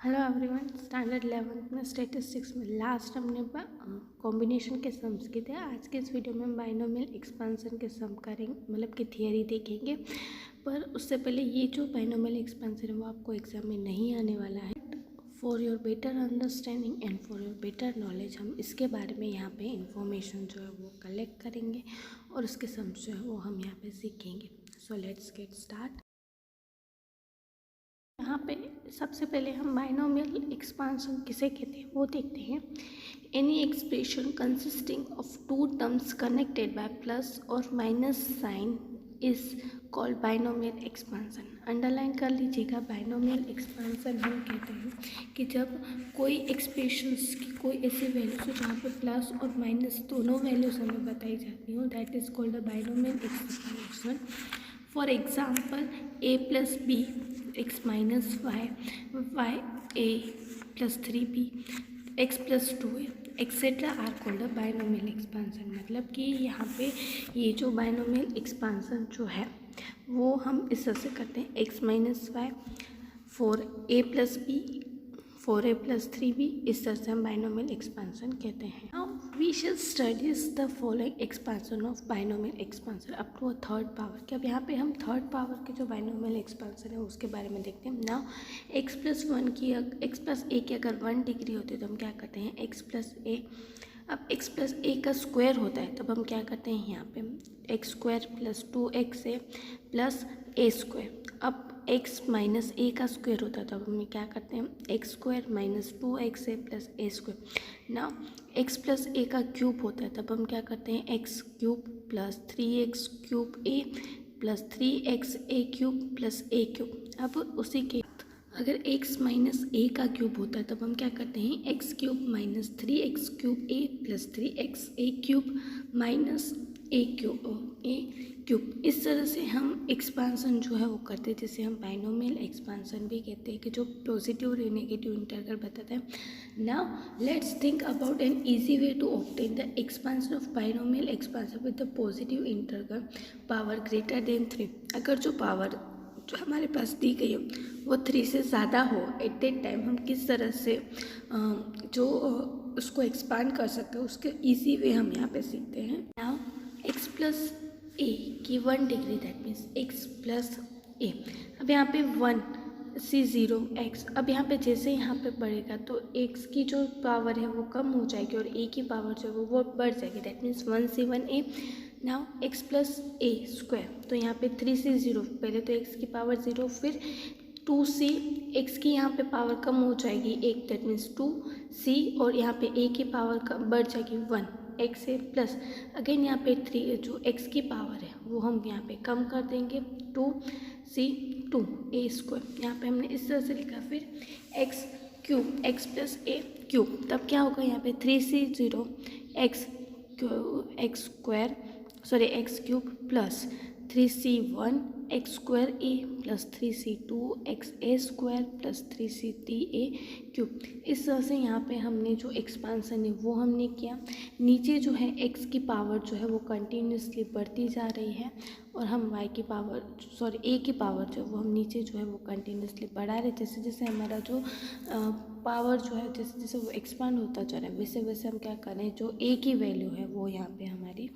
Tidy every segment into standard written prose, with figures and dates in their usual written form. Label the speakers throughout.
Speaker 1: Hello everyone. Standard 11th में statistics में last हमने कॉम्बिनेशन के सम्स किए थे। आज के इस वीडियो में हम बाइनोमियल एक्सपेंशन के सम करेंगे, मतलब कि थियरी देखेंगे। पर उससे पहले ये जो बाइनोमियल एक्सपेंशन है वो आपको एग्जाम में नहीं आने वाला है। For your better understanding and for your better knowledge हम इसके बारे में यहाँ पे इंफॉर्मेशन जो है वो कलेक्ट करेंगे और उसके सम्स जो है वो हम यहाँ पे सीखेंगे। So let's get start. यहाँ पे सबसे पहले हम बाइनोमियल एक्सपांशन किसे कहते हैं वो देखते हैं। Any expression consisting of two terms connected by plus और minus sign is called binomial expansion. Underline कर लीजिएगा, बाइनोमियल एक्सपांशन हम कहते हैं कि जब कोई एक्सप्रेशंस की कोई ऐसी वैल्यूज हो जहाँ पे प्लस और माइनस दोनों वैल्यूज हमें बताई जाती हो, that is called the binomial expansion. For example a plus b x minus y, y a plus 3b, x plus 2a et cetera are called binomial expansion. मतलब कि यहाँ पे ये जो बाइनोमियल एक्सपांशन जो है वो हम इस तरह से करते हैं, x minus y, 4a plus b, 4a plus 3b, इस तरह से हम बाइनोमियल एक्सपांशन कहते हैं। Now we shall studies the following expansion of binomial expansion up to a third power. कि अब यहाँ पे हम थर्ड पावर के जो बाइनोमियल एक्सपांशन है उसके बारे में देखते हैं। नाउ x प्लस ए की अगर 1 डिग्री होती है तो हम क्या करते हैं, x प्लस ए। अब x प्लस ए का स्क्वायर होता है तब हम क्या करते हैं, यहाँ पे X square plus 2x A plus A square. अब x माइनस ए का स्क्वायर होता है तब हम क्या करते हैं, X square minus 2x A plus A square. ना x प्लस ए का क्यूब होता है तब हम क्या करते हैं, X cube plus 3x cube A plus 3x A cube plus A cube. अब उसी के अगर x माइनस ए का क्यूब होता है तब हम क्या करते हैं, X cube minus 3x cube A plus 3x A cube minus A cube. इस तरह से हम एक्सपांसन जो है वो करते हैं, जिसे हम बाइनोमियल एक्सपांसन भी कहते हैं, कि जो पॉजिटिव और नेगेटिव इंटीग्रल बताता है। Now let's think about an easy way to obtain the expansion of binomial expansion with the positive integral power greater than 3। अगर जो पावर जो हमारे पास दी गई हो वो 3 से ज़्यादा हो एट दैट टाइम हम किस तरह से उसको एक्सपांड कर सकते हैं, उसके इजी वे हम यहाँ पे सीखते हैं। नाउ x प्लस ए की 1 degree, that means x plus A. अब यहाँ पे 1 सी 0 x। अब यहाँ पे जैसे यहाँ पे बढ़ेगा तो x की जो पावर है वो कम हो जाएगी और a की पावर जो है वो बढ़ जाएगी, that means 1 C 1a। Now x plus A square, तो यहाँ पे 3 से 0, पहले तो x की पावर 0, फिर 2c, x की यहाँ पे पावर कम हो जाएगी 1, दैट मीन्स 2c, और यहाँ पे a की पावर बढ़ जाएगी 1 x ए प्लस अगेन यहाँ पे 3, जो x की पावर है वो हम यहाँ पे कम कर देंगे 2c 2a स्क्वायर। यहाँ पे हमने इस तरह से लिखा, फिर x cube x plus A cube, तब क्या होगा यहाँ पे 3c 0 x square X cube plus 3c1 X square A plus 3c2 X A square plus 3c3a cube. इस तरह से यहाँ पे हमने जो एक्सपांसन है वो हमने किया। नीचे जो है x की पावर जो है वो कंटिन्यूसली बढ़ती जा रही है और हम a की पावर जो है वो हम नीचे जो है वो कंटिन्यूसली बढ़ा रहे। जैसे जैसे हमारा जो पावर जो है जैसे जैसे वो एक्सपांड होता जा रहा है वैसे वैसे हम क्या करें, जो a की वैल्यू है वो यहाँ पे हमारी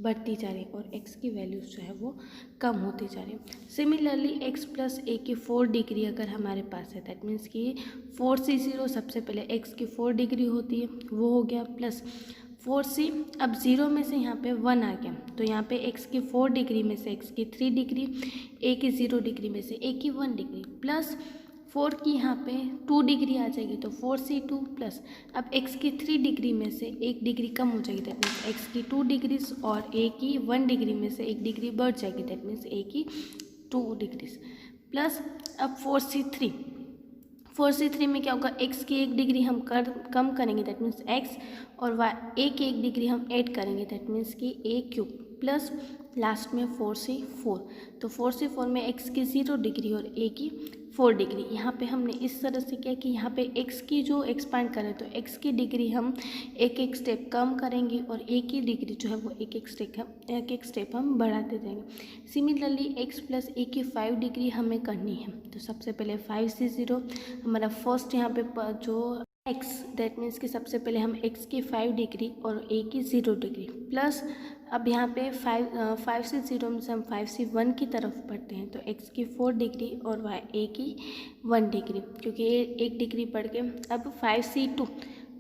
Speaker 1: बढ़ती जा रही है और x की वैल्यूज जो है वो कम होती जा रही है। सिमिलरली x प्लस ए की 4 डिग्री अगर हमारे पास है, दैट मीन्स कि 4c0, सबसे पहले x की 4 डिग्री होती है वो हो गया, प्लस 4c, अब 0 में से यहाँ पे 1 आ गया तो यहाँ पे x की 4 डिग्री में से x की 3 डिग्री, a की 0 डिग्री में से a की 1 डिग्री, प्लस 4 की यहाँ पे 2 डिग्री आ जाएगी तो 4c2 प्लस अब x की 3 डिग्री में से 1 डिग्री कम हो जाएगी, दैट मीन्स x की 2 डिग्रीज और a की 1 डिग्री में से 1 डिग्री बढ़ जाएगी, दैट मीन्स a की 2 डिग्रीज, प्लस अब 4c3 में क्या होगा, x की 1 डिग्री हम कम करेंगे, दैट मीन्स x, और a की 1 डिग्री हम ऐड करेंगे, दैट मीन्स कि a क्यूब, प्लस लास्ट में 4c4, तो 4c4 में x की 0 डिग्री और a की 4 डिग्री। यहाँ पे हमने इस तरह से किया कि यहाँ पे x की जो एक्सपांड करें तो x की डिग्री हम एक एक स्टेप कम करेंगे और a की डिग्री जो है वो एक एक स्टेप हम बढ़ाते जाएंगे। सिमिलरली x प्लस a की 5 डिग्री हमें करनी है। तो सबसे पहले 5 से 0 हमारा फर्स्ट यहाँ पे जो x दैट मीन्स कि सबसे पहले हम x की 5 डिग्री और a की 0 डिग्री प्लस अब यहाँ पे 5 से 0 में से हम 5 से 1 की तरफ बढ़ते हैं तो x की 4 डिग्री और a की 1 डिग्री, क्योंकि ये 1 डिग्री बढ़ के अब 5 से 2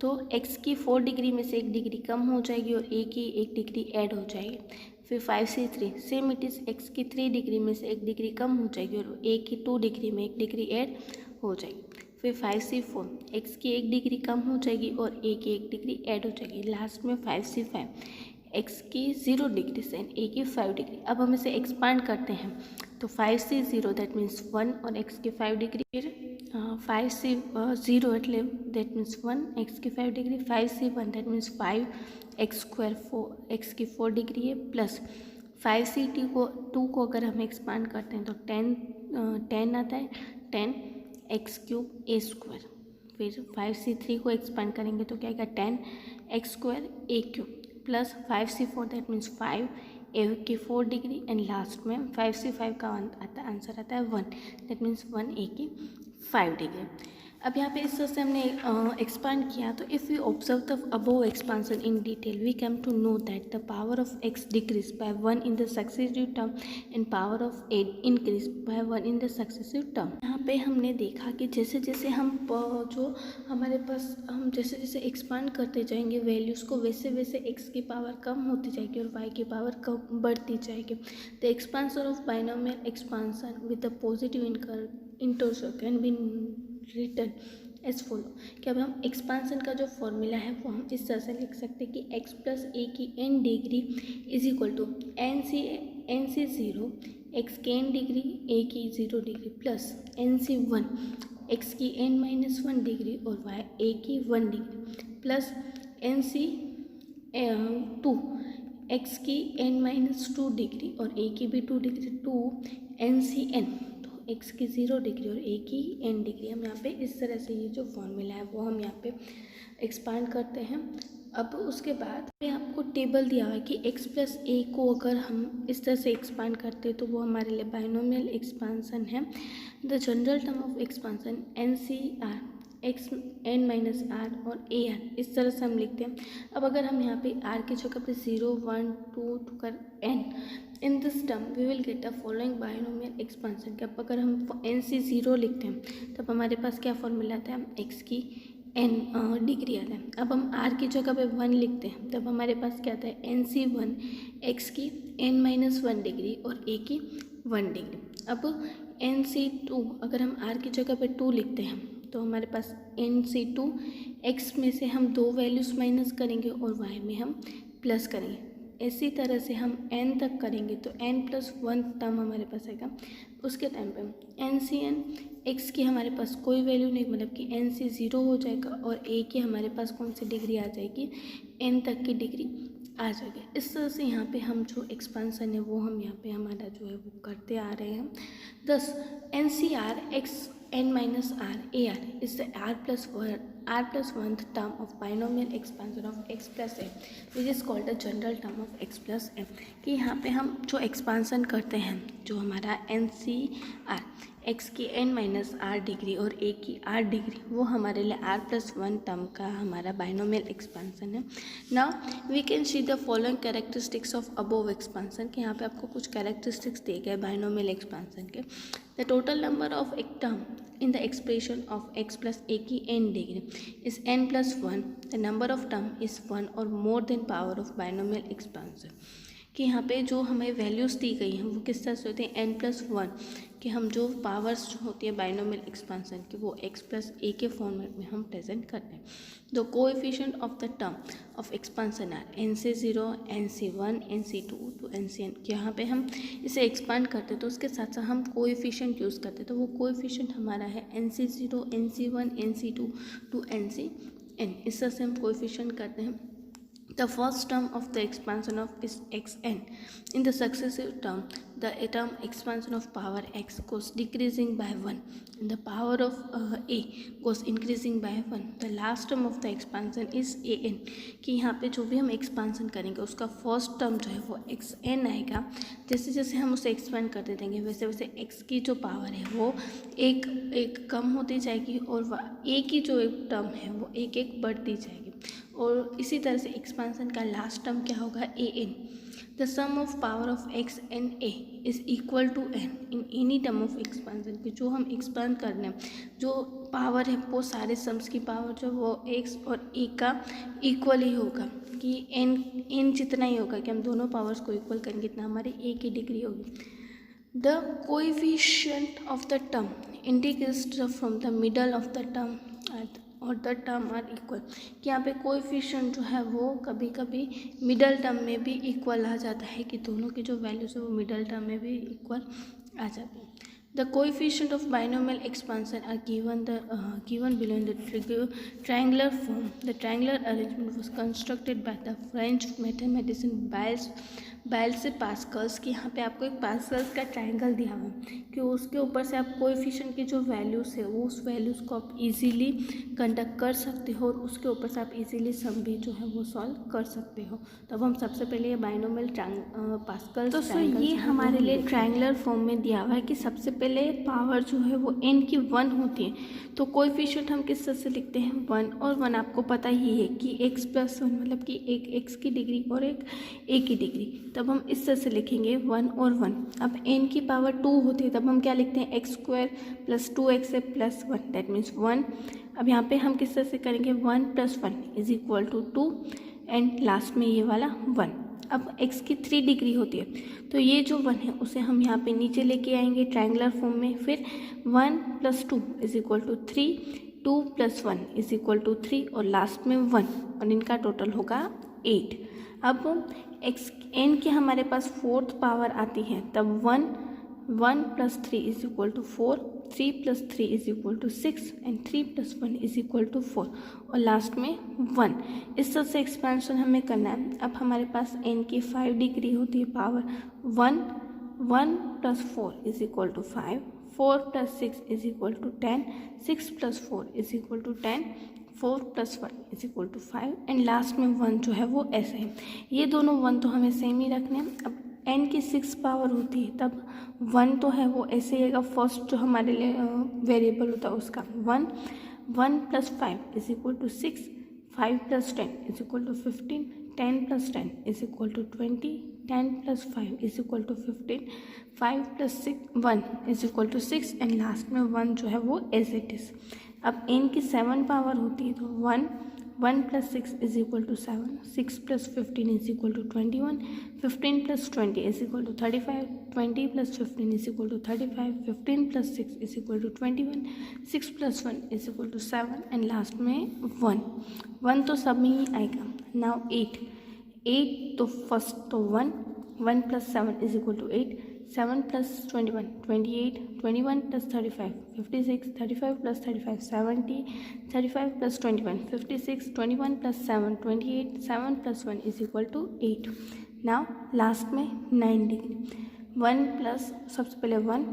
Speaker 1: तो x की 4 डिग्री में से 1 डिग्री कम हो जाएगी और a की 1 डिग्री ऐड हो जाएगी। फिर 5 से 3 सेम इट इज़ x की 3 डिग्री में से 1 डिग्री कम हो जाएगी और a की 2 डिग्री में 1 डिग्री ऐड हो जाएगी। फिर 5 से 4 x की 1 डिग्री कम हो जाएगी और a की 1 डिग्री ऐड हो जाएगी। लास्ट में 5 से 5 x की 0 डिग्री से a की 5 डिग्री। अब हम इसे एक्सपांड करते हैं तो 5 से 0 दैट मीन्स 1 और x की 5 डिग्री, फिर 5 से 0 एटले दैट मीन्स 1 x की 5 डिग्री, 5 से 1 that means 5 x square 4 x की 4 डिग्री है प्लस 5 से 2 को अगर हम एक्सपांड करते हैं तो 10 आता है 10 एक्स क्यूब ए स्क्वायर। फिर 5 से 3 को एक्सपांड करेंगे तो क्या आएगा 10 एक्स स्क्वायर ए क्यूब प्लस 5 से 4 दैट मीन्स 5 ए की 4 डिग्री एंड लास्ट में 5 से 5 का आंसर आता है 1 दैट मीन्स 1 ए की 5 डिग्री। अब यहाँ पे इस तरह से हमने एक्सपांड किया तो if we observe the above expansion in detail we come to know that the power of x decrease by 1 in the successive term and power of a increase by 1 in the successive term. यहाँ पे हमने देखा कि जैसे जैसे हम जो हमारे पास हम जैसे जैसे एक्सपांड करते जाएंगे वैल्यूज़ को वैसे वैसे x की पावर कम होती जाएगी और y की पावर कम बढ़ती जाएगी। The expansion of binomial expansion with the positive intersection can be return as follow कि अब हम एक्सपांसन का जो फॉर्मूला है वो हम इस तरह से लिख सकते हैं कि x प्लस ए की n degree is equal to n से 0 x की n डिग्री a की 0 डिग्री प्लस n से 1 x की n माइनस 1 डिग्री और y a की 1 डिग्री प्लस n से 2 x की n माइनस 2 डिग्री और a की भी 2 डिग्री 2 n से n x की 0 डिग्री और a की n डिग्री। हम यहाँ पे इस तरह से ये जो फॉर्मूला है वो हम यहाँ पे एक्सपांड करते हैं। अब उसके बाद में आपको टेबल दिया हुआ है कि x प्लस ए को अगर हम इस तरह से एक्सपांड करते हैं तो वो हमारे लिए बाइनोमियल एक्सपांसन है। The general term of expansion N C R X N minus R और ए आर इस तरह से हम लिखते हैं। अब अगर हम यहाँ पे आर की जगह पे 0 1 2 कर N in this term we will get a following binomial expansion. कि अब अगर हम एन से 0 लिखते हैं तब हमारे पास क्या फॉर्मूला आता है एक्स की एन डिग्री आता है। अब हम आर की जगह पे 1 लिखते हैं तब हमारे पास क्या आता है एन सी 1 एक्स की एन माइनस 1 डिग्री और ए की 1 डिग्री। अब एन सी 2 अगर हम आर की जगह पे 2 लिखते हैं तो हमारे पास एन सी 2 एक्स में से हम 2 वैल्यूज़ माइनस करेंगे और वाई में हम प्लस करेंगे। इसी तरह से हम n तक करेंगे तो n प्लस 1 टर्म हमारे पास आएगा। उसके टाइम पे n सी एन एक्स की हमारे पास कोई वैल्यू नहीं मतलब कि n से 0 हो जाएगा और a की हमारे पास कौन सी डिग्री आ जाएगी n तक की डिग्री आ जाएगी। इस तरह से यहाँ पे हम जो एक्सपांसन है वो हम यहाँ पे हमारा जो है वो करते आ रहे हैं। दस N C R X n minus r ar is the r plus 1th term of binomial expansion of x plus m which is called the general term of x plus m। कि यहाँ पे हम जो expansion करते हैं जो हमारा N C R X की n माइनस आर डिग्री और a की r डिग्री वो हमारे लिए r प्लस 1 टर्म का हमारा बाइनोमियल एक्सपांसन है। Now we can see the following characteristics of above expansion. कि यहाँ पे आपको कुछ कैरेक्टरिस्टिक्स दिए गए बाइनोमियल एक्सपांसन के। The total number of term in the expression of x plus a की n degree is n plus 1. The number of term is 1 or more than power of binomial expansion। कि यहाँ पे जो हमें values दी गई हैं वो किस तरह से होती हैं n प्लस 1 कि हम जो पावर्स जो होती है बाइनोमियल एक्सपांसन की वो x प्लस a के फॉर्मेट में हम प्रेजेंट करते हैं। The coefficient of the term of expansion are n से 0 n से 1 n से 2 तो n से n। यहाँ पे हम इसे एक्सपांड करते हैं तो उसके साथ साथ हम कोएफिशिएंट यूज़ करते हैं तो वो कोएफिशिएंट हमारा है n से 0 n से 1 n से 2 टू n से n। इस तरह से हम कोएफिशिएंट करते हैं। the first term of the expansion of is xn. In the successive term, the term expansion of power x goes decreasing by 1 and the power of a goes increasing by 1. The last term of the expansion is an, कि यहाँ पे जो भी हम expansion करेंगे उसका first term जो है वो xn आएगा. जैसे जैसे हम उसे expand करते देंगे वैसे वैसे x की जो पावर है वो एक एक कम होती जाएगी और a की जो एक टर्म है वो एक एक बढ़ती जाएगी. और इसी तरह से एक्सपांसन का लास्ट टर्म क्या होगा, A N. The sum of power of X and A is equal to N in any term of expansion. कि जो हम एक्सपांड कर रहे हैं जो पावर है वो सारे सम्स की पावर जो वो एक्स और ए का इक्वल ही होगा. कि एन जितना ही होगा कि हम दोनों पावर्स को इक्वल करेंगे इतना हमारे ए की डिग्री होगी. The coefficient of the term indicates from the middle of the term और द टर्म आर इक्वल. कि यहाँ पे कोएफिशिएंट जो है वो कभी कभी मिडल टर्म में भी इक्वल आ जाता है कि दोनों की जो वैल्यूज है वो मिडल टर्म में भी इक्वल आ जाती है. The coefficient of binomial expansion are given below in the triangular form. The triangular arrangement was constructed by the French mathematician Bailles Pascal. कि यहाँ पे आपको एक पास्कल्स का ट्रायंगल दिया हुआ है कि उसके ऊपर से आप कोएफिशिएंट की जो वैल्यूज़ है वो उस वैल्यूज़ को आप इजीली कंडक्ट कर सकते हो और उसके ऊपर से आप इजीली सम भी जो है वो सॉल्व कर सकते हो. तो अब हम सबसे पहले ये बाइनोमियल पास्कल्स तो सर ये हमारे लिए ट्रायंगुलर फॉर्म में दिया हुआ है कि सबसे पहले पावर जो है वो n की 1 होती है. तो कोएफिशिएंट हम किस तरह से लिखते हैं 1 और 1. आपको पता ही है कि x + 1 मतलब कि एक x की डिग्री और एक a की डिग्री. तब हम इस तरह से लिखेंगे 1 और 1. अब n की पावर 2 होती है तब हम क्या लिखते हैं x² + 2x + 1 दैट मीन्स 1. अब यहाँ पे हम किस तरह से करेंगे 1 + 1 = 2 एंड लास्ट में ये वाला 1. अब x की 3 डिग्री होती है तो ये जो 1 है उसे हम यहाँ पे नीचे लेके आएंगे ट्रायंगुलर फॉर्म में. फिर 1 + 2 = 3, 2 + 1 = 3 और लास्ट में 1 और इनका टोटल होगा 8. अब n की हमारे पास 4th पावर आती है तब 1 + 3 = 4, 3 + 3 = 6 एंड 3 + 1 = 4 और लास्ट में 1. इस तरह से एक्सपेंशन हमें करना है. अब हमारे पास n की 5 डिग्री होती है पावर 1 + 4 = 5, 4 + 6 = 10, 6 + 4 = 10, 4 + 1 = 5 एंड लास्ट में 1 जो है वो ऐसे है. ये दोनों 1 तो हमें सेम ही रखने हैं. अब n की 6 पावर होती है तब 1 तो है वो ऐसे ही आएगा. फर्स्ट जो हमारे लिए वेरिएबल होता है उसका 1 + 5 = 6, 5 + 10 = 15, 10 + 10 = 20, 10 + 5 = 15, 5 + 1 = 6 एंड लास्ट में 1 जो है वो एज इट इज़. अब n की 7 पावर होती है तो 1 + 6 = 7, 6 + 15 = 21, 15 + 20 = 35, 20 + 15 = 35, 15 + 6 = 21, 6 + 1 = 7 एंड लास्ट में 1 तो सब में ही आएगा. नाउ 8 तो फर्स्ट तो 1 + 7 = 8, 7 + 21 28, 21 + 35 56, 35 + 35 70, 35 + 21 56, 21 + 7 28, 7 + 1 = 8. नाउ लास्ट में 9 डिग्री. 1 प्लस सबसे पहले 1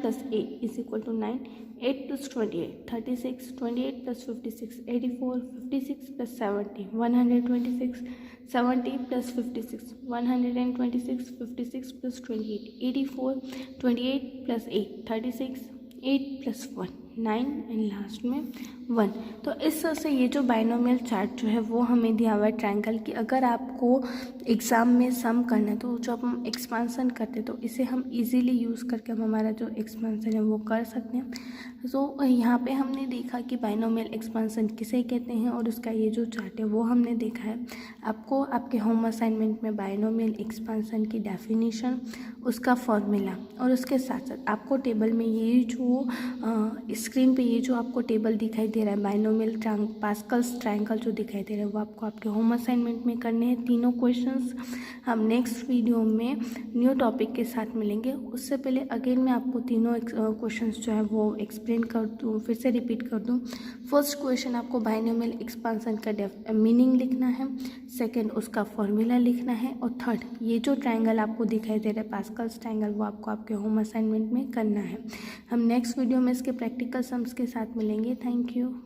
Speaker 1: + 8 = 9, 8 + 28 36, 28 + 56 84, 56 + 70 126, 70 + 56 126, 56 + 28 84, 28 + 8 36, 8 + 1 9 एंड लास्ट में 1. तो इस तरह से ये जो बाइनोमियल चार्ट जो है वो हमें दिया हुआ है ट्रायंगल की. अगर आपको एग्ज़ाम में सम करना है तो जब हम एक्सपांसन करते हैं तो इसे हम इजीली यूज़ करके हम हमारा जो एक्सपांसन है वो कर सकते हैं. तो यहाँ पे हमने देखा कि बाइनोमियल एक्सपांसन किसे कहते हैं और उसका ये जो चार्ट है वो हमने देखा है. आपको आपके होम असाइनमेंट में बाइनोमियल एक्सपांसन की डेफिनेशन, उसका फॉर्मूला और उसके साथ साथ आपको टेबल में ये जो स्क्रीन पे ये जो आपको टेबल दिखाई दे रहा है बाइनोमियल पास्कल्स ट्रायंगल जो दिखाई दे रहा है वो आपको आपके होम असाइनमेंट में करने हैं. तीनों क्वेश्चंस हम नेक्स्ट वीडियो में न्यू टॉपिक के साथ मिलेंगे. उससे पहले अगेन मैं आपको तीनों क्वेश्चंस जो है वो एक्सप्लेन एक्सप्लेन कर दूँ, फिर से रिपीट कर दूँ। फर्स्ट क्वेश्चन आपको बाइनोमियल एक्सपांसन का मीनिंग लिखना है, सेकंड उसका फॉर्मूला लिखना है, और थर्ड ये जो ट्रायंगल आपको दिखाई दे रहा है पास्कल्स ट्रायंगल, वो आपको आपके होम असाइनमेंट में करना है। हम नेक्स्ट वीडियो में इसके प्रैक्टिकल सम्स के साथ मिलेंगे। Thank you.